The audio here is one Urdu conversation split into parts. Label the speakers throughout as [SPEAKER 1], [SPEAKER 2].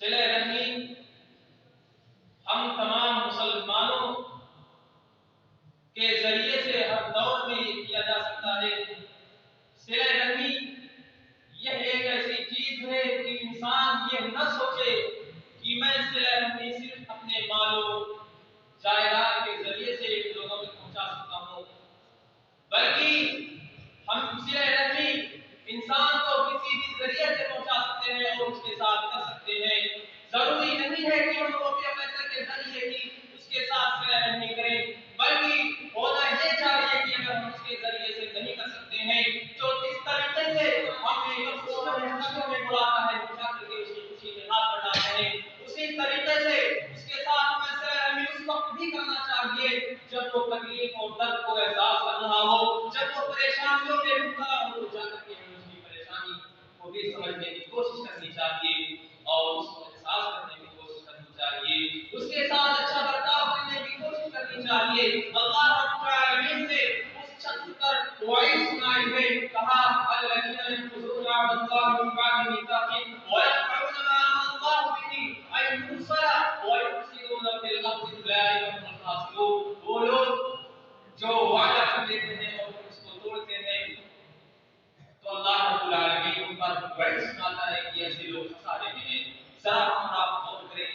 [SPEAKER 1] صلہ رحمی ہم تمام مسلمانوں کے ذریعے سے ہر دور میں یہ کیا جا سکتا ہے۔ صلہ رحمی یہ ایک ایسی چیز ہے کہ انسان یہ نہ سوچے کہ میں صلہ رحمی صرف اپنے مال و جائیداد کے ذریعے سے لوگوں تک پہنچا سکتا ہوں، بلکہ ہم صلہ رحمی انسان کو کسی بھی ذریعے سے پہنچا سکتے ہیں اور اس کے ساتھ کر سکتے ہیں۔ ضروری نہیں ہے کہ ہم روپیہ پیسے کے ذریعے ہی اس کے ساتھ صلہ رحمی کریں، بلکہ ہونا یہ چاہیے کہ اگر ہم اس کے ذریعے سے نہیں کر سکتے ہیں تو جس طریقے سے ہمیں خوشیوں میں بلاتا ہے اٹھا کر کے خوشی میں ہاتھ بڑھاتے ہیں، اسی طریقے سے اس کے ساتھ ہمیں صلہ رحمی اس وقت بھی کرنا چاہیے جب وہ تکلیف اور درد کو احساس کر رہا ہو، جب وہ پریشانیوں میں مبتلا ہو تو جا کر کے ہمیں اس کی پریشانی کو بھی سمجھنے کی کوشش کرنی چاہیے اور اس کو احساس کرنے کی کوشش کرنی چاہیے، اس کے ساتھ اچھا برتاؤ کرنے کی کوشش کرنی چاہیے۔ اللہ رب العالمین نے اس شخص پر وعید سنائی ہے، کہا الذین ينقضون عہد اللہ من بعد میثاقہ ويقطعون ما امر اللہ به ان یوصل ويفسدون فی الارض اولئک هم الخاسرون۔ وہ لوگ جو وعدہ کر لیتے ہیں اور اس کو توڑتے ہیں تو اللہ رب العالمین ان پر وعید سناتا ہے کہ ایسے لوگ خسارے میں ہیں۔ ذرا ہم آپ غور کریں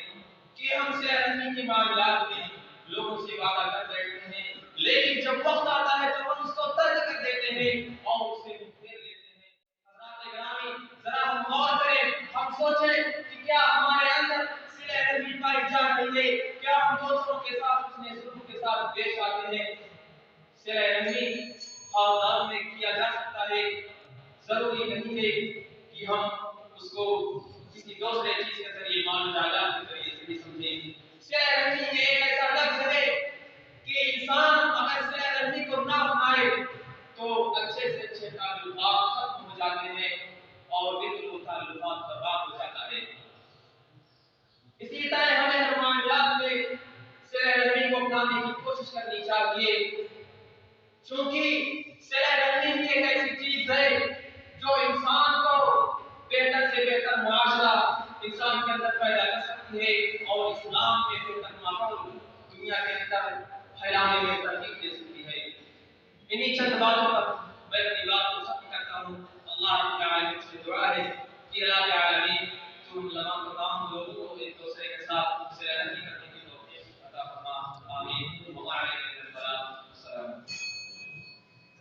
[SPEAKER 1] کہ ہم صلہ رحمی کے معاملات میں لوگوں سے وعدہ کر بیٹھتے ہیں، لیکن جب وقت آتا ہے تو ہم اس کو ترک کر دیتے ہیں اور اس سے پھیر لیتے ہیں۔ حضرات گرامی، ذرا ہم غور کریں، ہم سوچیں کہ کیا ہمارے اندر صلہ رحمی پائی جا رہی ہے؟ کیا ہم دوسروں کے ساتھ حسن سلوک کے ساتھ پیش آتے ہیں؟ صلہ رحمی خاندان میں کیا جا سکتا ہے، ضروری نہیں ہے کہ ہم اس کو کسی دوسرے چیز کے ذریعے مال جائیداد کے ذریعے سے بھی سمجھیں۔ صلہ رحمی ایک ایسا لفظ ہے کہ انسان اگر صلہ رحمی کو نہ اپنائے تو اچھے سے اچھے تعلقات ختم ہو جاتے ہیں اور بالکل تعلقات برباد ہو جاتا ہے۔ اسی طرح ہمیں ہر معاملات میں صلہ رحمی کو اپنانے کی کوشش کرنی چاہیے، چونکہ صلہ رحمی بھی ایک ایسی چیز ہے جو انسان کو بہتر سے بہتر معاشرہ انسان کے اندر پیدا کر سکتی ہے اور اسلام میں بہتر ماحول دنیا کے اندر پھیلانے میں ترغیب دے سکتی ہے۔ انہی چند باتوں پر میں اپنی بات کو ختم کرتا ہوں۔ اللہ رب العالمین سے دعا ہے کہ اللہ